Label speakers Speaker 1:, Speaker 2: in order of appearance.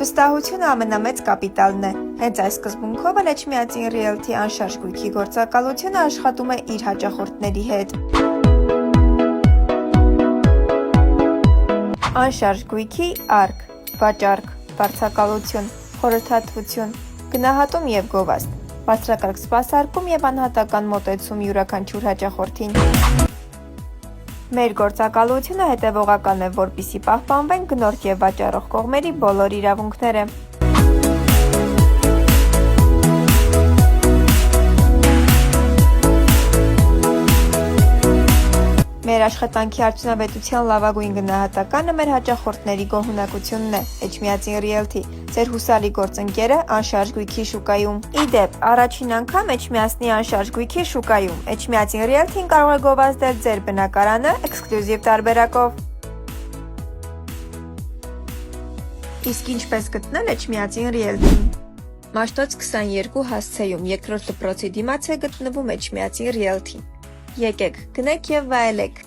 Speaker 1: Վստահությունը ամենամեծ կապիտալն է։ Հենց այս սկզբունքով էլ Էջմիածին Realty անշարժ գույքի գործակալությունը աշխատում է իր հաճախորդների հետ։ Անշարժ գույքի արկ, վաճառք, վարձակալություն, խորհրդատվություն, գնահատում և գովազդ, բարձրակարգ սպասարկում և անհատական մոտեցում յուրաքանչյուր հաճախորդին։ Մեր գործակալությունը հետևողական է, որպեսզի պահպանվեն գնորդ և վաճառող կողմերի բոլոր իրավունքները։ Մեր աշխատանքի արդյունավետության լավագույն գնահատականը մեր հաճախորդների գոհունակությունն է։ Էջմիածին Realty, ձեր հուսալի գործընկերը անշարժ գույքի շուկայում։ Ի դեպ, առաջին անգամ Էջմիածնի անշարժ գույքի շուկայում։ Էջմիածին Realty-ն կարող է գովազդել ձեր բնակարանը էքսկլյուզիվ տարբերակով։ Իսկ ինչպես գտնել Էջմիածին Realty-ն։ Մաշտոց 22 հասցեում երկրորդ դպրոցի դիմաց է գտնվում Էջմիածին Realty։ Եկեք, գնեք և վայելեք։